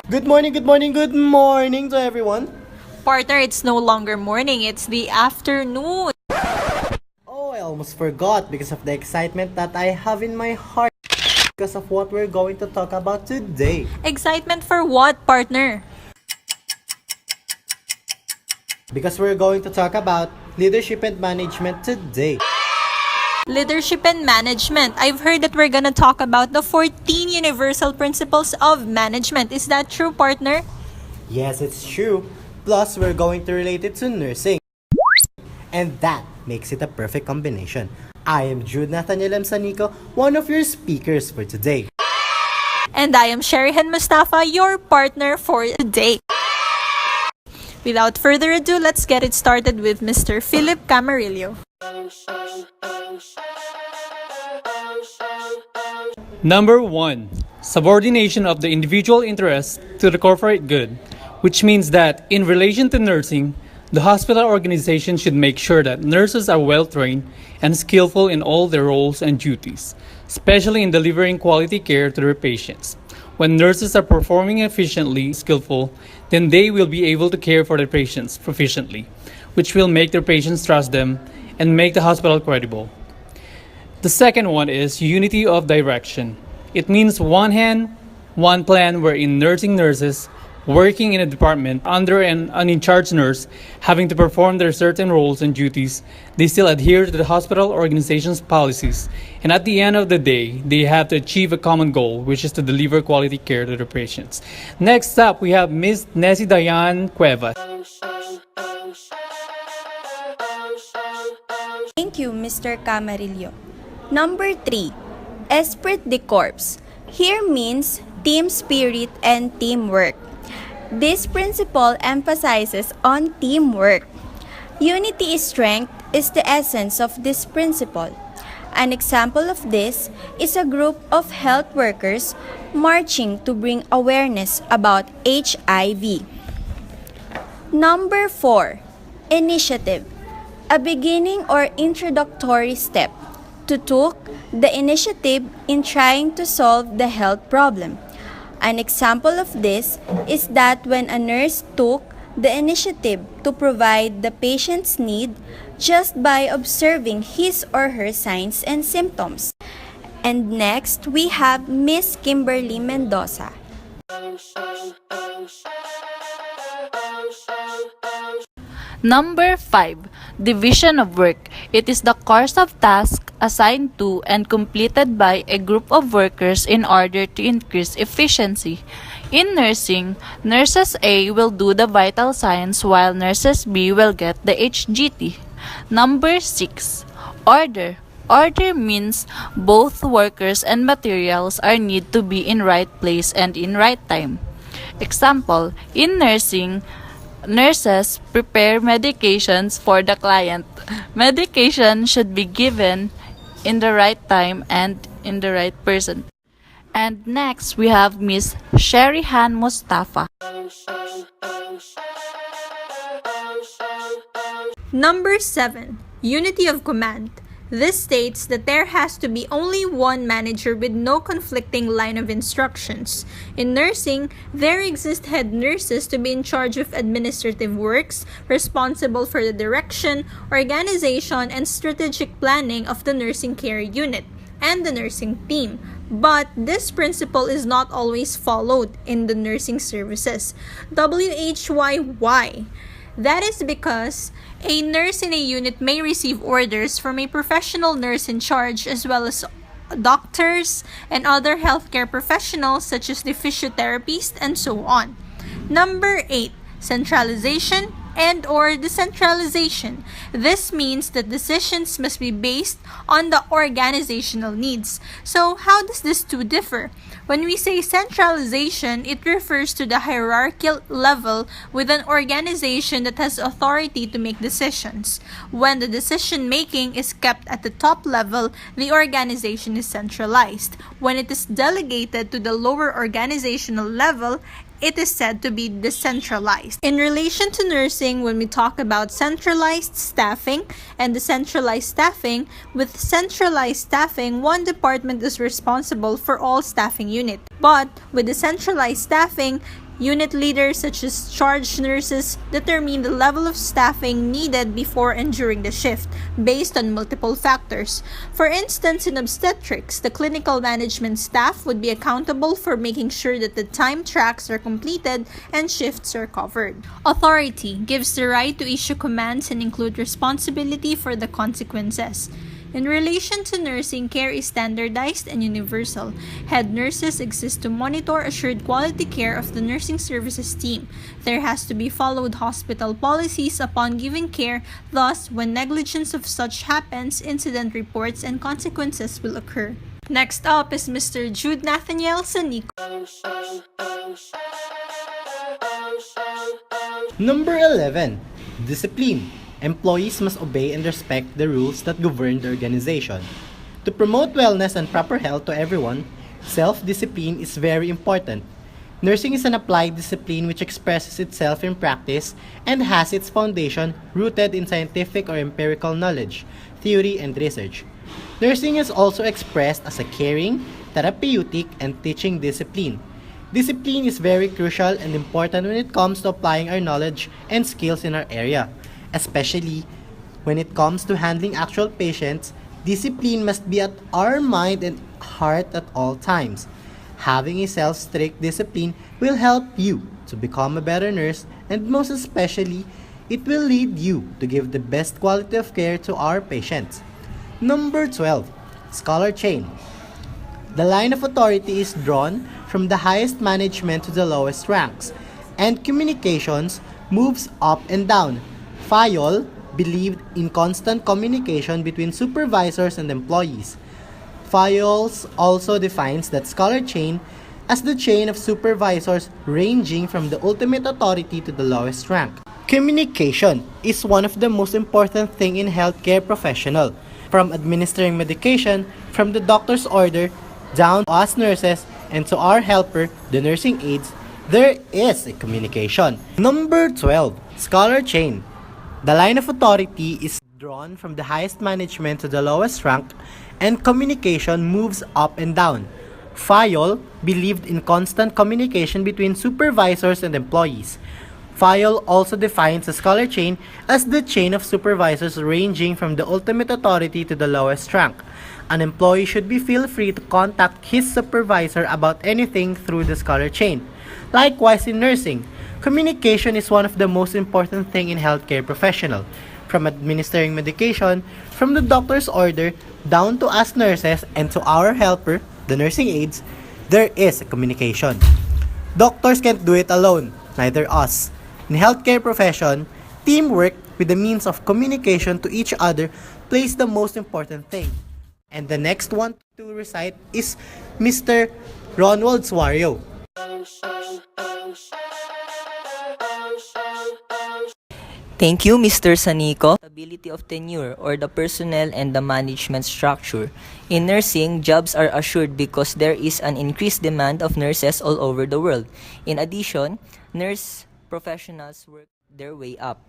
Good morning to everyone. Partner, it's no longer morning, it's the afternoon. Oh, I almost forgot because of the excitement that I have in my heart because of what we're going to talk about today. Excitement for what, partner? Because we're going to talk about leadership and management today. Leadership and management. I've heard that we're gonna talk about the 14 universal principles of management. Is that true, partner? Yes, it's true. Plus, we're going to relate it to nursing. And that makes it a perfect combination. I am Jude Nathaniel M. Sanico, one of your speakers for today. And I am Sherihan Mustafa, your partner for today. Without further ado, let's get it started with Mr. Philip Camarillo. Number 1. Subordination of the individual interest to the corporate good, which means that in relation to nursing, the hospital organization should make sure that nurses are well trained and skillful in all their roles and duties, especially in delivering quality care to their patients. When nurses are performing efficiently, skillful, then they will be able to care for their patients proficiently, which will make their patients trust them and make the hospital credible. The second one is unity of direction. It means one hand, one plan wherein nursing nurses working in a department under an in-charge nurse having to perform their certain roles and duties, they still adhere to the hospital organization's policies. And at the end of the day, they have to achieve a common goal, which is to deliver quality care to their patients. Next up, we have Ms. Nessie Diane Cuevas. Thank you, Mr. Camarillo. Number 3. Esprit de corps. Here means team spirit and teamwork. This principle emphasizes on teamwork. Unity is strength is the essence of this principle. An example of this is a group of health workers marching to bring awareness about HIV. Number 4. Initiative. A beginning or introductory step to took the initiative in trying to solve the health problem. An example of this is that when a nurse took the initiative to provide the patient's need just by observing his or her signs and symptoms. And next, we have Miss Kimberly Mendoza. Number 5. Division of work. It is the course of tasks assigned to and completed by a group of workers in order to increase efficiency. In nursing, nurses A will do the vital signs while nurses B will get the HGT. Number 6. Order. Order means both workers and materials are need to be in right place and in right time. Example, in nursing, nurses prepare medications for the client. Medication should be given in the right time and in the right person. And next, we have Miss Sherihan Mustafa. Number 7. Unity of command. This states that there has to be only one manager with no conflicting line of instructions. In nursing, there exist head nurses to be in charge of administrative works, responsible for the direction, organization, and strategic planning of the nursing care unit and the nursing team. But this principle is not always followed in the nursing services. WHYY. That is because a nurse in a unit may receive orders from a professional nurse in charge as well as doctors and other healthcare professionals such as the physiotherapist and so on. Number 8. Centralization and or decentralization. This means that decisions must be based on the organizational needs. So how does this two differ? When we say centralization, it refers to the hierarchical level with an organization that has authority to make decisions. When the decision making is kept at the top level, the organization is centralized. When it is delegated to the lower organizational level, it is said to be decentralized. In relation to nursing, when we talk about centralized staffing and decentralized staffing, with centralized staffing, one department is responsible for all staffing units. But with decentralized staffing, Unit leaders, such as charge nurses, determine the level of staffing needed before and during the shift, based on multiple factors. For instance, in obstetrics, the clinical management staff would be accountable for making sure that the time tracks are completed and shifts are covered. Authority gives the right to issue commands and include responsibility for the consequences. In relation to nursing, care is standardized and universal. Head nurses exist to monitor assured quality care of the nursing services team. There has to be followed hospital policies upon giving care, thus, when negligence of such happens, incident reports and consequences will occur. Next up is Mr. Jude Nathaniel Sanico. Number 11. Discipline. Employees must obey and respect the rules that govern the organization. To promote wellness and proper health to everyone, self-discipline is very important. Nursing is an applied discipline which expresses itself in practice and has its foundation rooted in scientific or empirical knowledge, theory, and research. Nursing is also expressed as a caring, therapeutic, and teaching discipline. Discipline is very crucial and important when it comes to applying our knowledge and skills in our area. Especially when it comes to handling actual patients, discipline must be at our mind and heart at all times. Having a self-strict discipline will help you to become a better nurse, and most especially, it will lead you to give the best quality of care to our patients. Number 12. Scholar chain. The line of authority is drawn from the highest management to the lowest ranks, and communications moves up and down. Fayol believed in constant communication between supervisors and employees. Fayol also defines that scholar chain as the chain of supervisors ranging from the ultimate authority to the lowest rank. Communication is one of the most important things in healthcare professional. From administering medication, from the doctor's order, down to us nurses, and to our helper, the nursing aides, there is a communication. Number 12. Scholar chain. The line of authority is drawn from the highest management to the lowest rank, and communication moves up and down. Fayol believed in constant communication between supervisors and employees. Fayol also defines the scholar chain as the chain of supervisors ranging from the ultimate authority to the lowest rank. An employee should be feel free to contact his supervisor about anything through the scholar chain. Likewise in nursing, communication is one of the most important things in healthcare professional. From administering medication, from the doctor's order, down to us nurses and to our helper, the nursing aides, there is a communication. Doctors can't do it alone, neither us. In healthcare profession, teamwork with the means of communication to each other plays the most important thing. And the next one to recite is Mr. Ronald Suario. Thank you, Mr. Sanico. Stability of tenure or the personnel and the management structure. In nursing, jobs are assured because there is an increased demand of nurses all over the world. In addition, nurse professionals work their way up.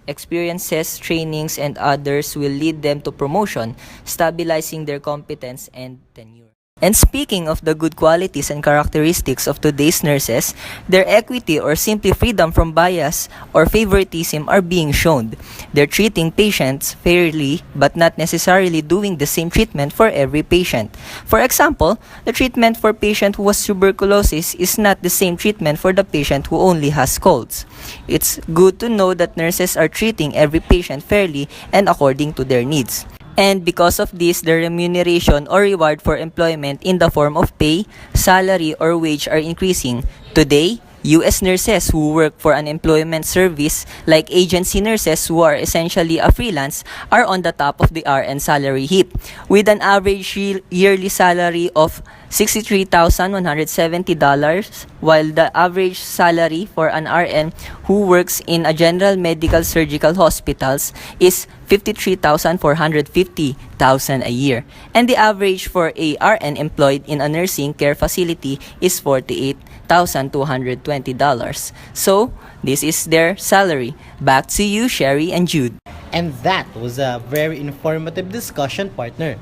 Experiences, trainings, and others will lead them to promotion, stabilizing their competence and tenure. And speaking of the good qualities and characteristics of today's nurses, their equity or simply freedom from bias or favoritism are being shown. They're treating patients fairly but not necessarily doing the same treatment for every patient. For example, the treatment for patient who has tuberculosis is not the same treatment for the patient who only has colds. It's good to know that nurses are treating every patient fairly and according to their needs. And because of this, the remuneration or reward for employment in the form of pay, salary, or wage are increasing. Today, U.S. nurses who work for an employment service like agency nurses who are essentially a freelance are on the top of the RN salary heap with an average yearly salary of $63,170, while the average salary for an RN who works in a general medical surgical hospitals is $53,450 a year, and the average for a RN employed in a nursing care facility is $48,220. So, this is their salary. Back to you, Sherry and Jude. And that was a very informative discussion, partner.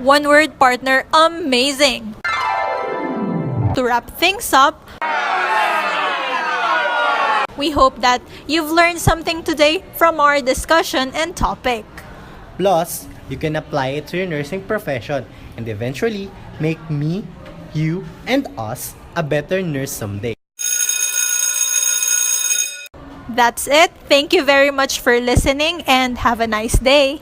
One word, partner, amazing! To wrap things up, We hope that you've learned something today from our discussion and topic. Plus, you can apply it to your nursing profession and eventually make me, you, and us a better nurse someday. That's it. Thank you very much for listening and have a nice day.